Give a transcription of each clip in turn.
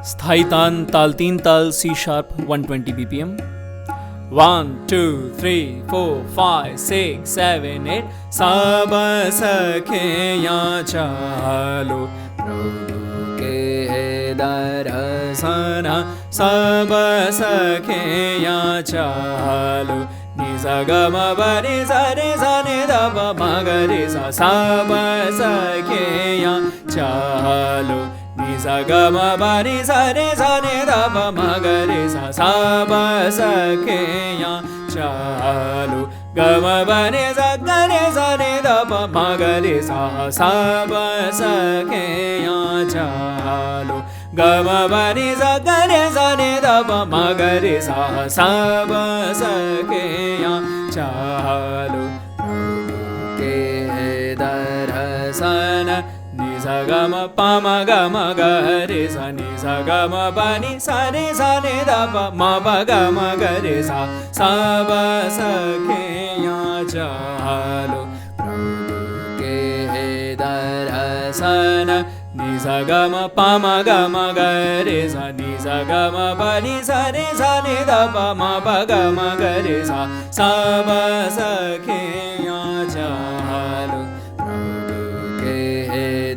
स्थाई तान ताल 3 ताल C sharp 120 BPM 1 2 3 4 5 6 7 8 सब सखे यहाँ चालो प्रभु के दर्शन सब सखे यहाँ चालो निसा ग म प नि सा रे सा नि ध प म ग रे सा सब सखे यहाँ चालो निसा ग म प नि सा रे सा नि ध प म ग रे सा सब सखे यहाँ चालो ग म प नि सा ग रे सा नि ध प म ग रे सा सब सखे यहाँ चालो ग म प नि सा ग रे सा नि ध प म ग रे सा सब सखे यहाँ चालो प्रभु के दर्शन नि सा ग म प म ग म ग रे सा नि सा ग म प नि सा रे सा नि ध प म प ग म ग रे सा सब सखे यहाँ चालो प्रभु के दर्शन नि सा ग म प म ग म ग रे सा नि सा ग म प नि सा रे सा नि ध प म प ग म ग रे सा सब सखे यहाँ चालो प्रभु के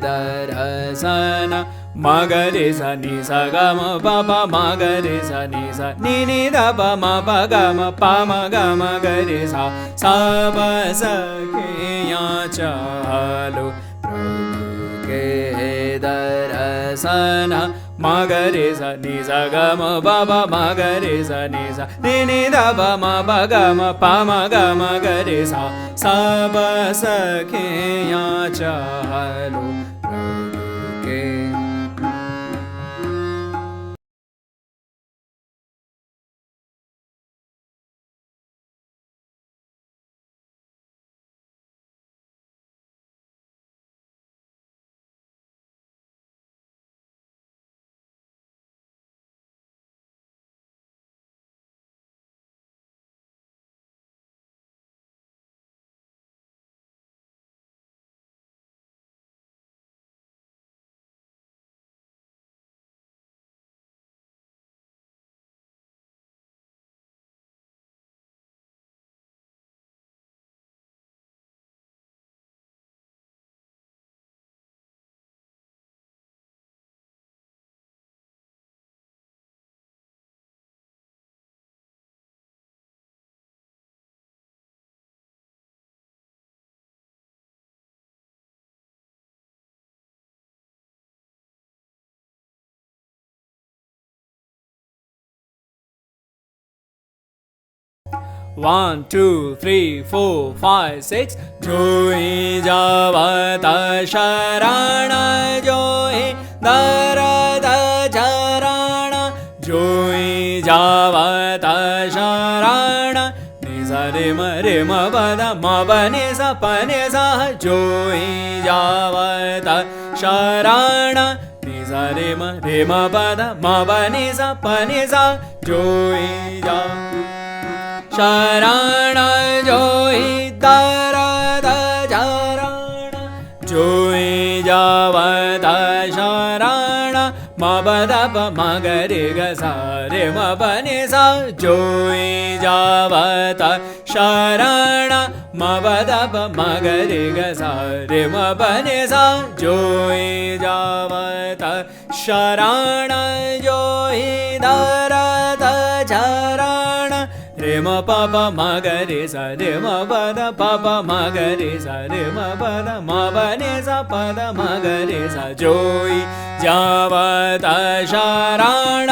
दर्शन म ग रे सा नि सा ग म प प म ग रे सा नि सा नि नि ध प म प ग म प म ग म ग रे सा सब सखे यहाँ चालो प्रभु के दर्शन म ग रे सा नि सा ग म प प म ग रे सा नि सा नि नि ध प म प ग म प म ग म ग रे सा सब सखे यहाँ चालो प्रभु के One, two, three, four, five, six. जोई जावत शरण जोई दरद चरण जोई जावत शरण निसा रे म पद म प नि सा प नि सा जोई जावत शरण निसा रे म पद म प नि सा प नि सा जोई जा शरण जोई दरद चरण जोई जावत शरण म पद प म ग रे ग सा रे म प नि सा जोई जावत शरण म पद प म ग रे ग सा रे म प नि सा जोई जावत शरण जोई दरद चरण रे म प प म ग रे सा रे म प द प प म ग रे सा रे म प द म प नि सा प द म ग रे सा जोई जावत शरण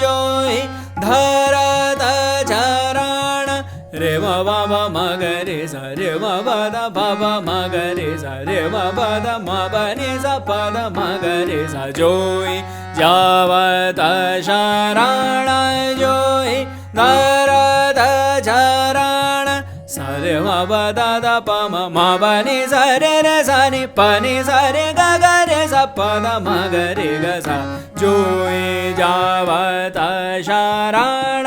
जोई दरद चरण रे म प प म ग रे सा रे म प द प प म ग रे सा रे म प द म प नि सा प द म ग रे सा जोई जावत शरण जोई दरद चरण सा रे म प द द प म म प नि सा रे रे सा नि प नि सा रे ग ग रे सा प द म ग रे ग सा जोई जावत शरण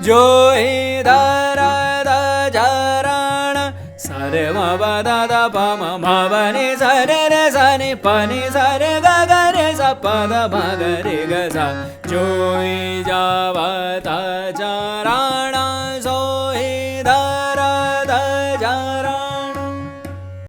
जोई दरद चरण सा रे म प द द प म म प नि सा रे रे सा नि प नि सा रे ग ग रे सा प द म ग रे ग सा जोई जावता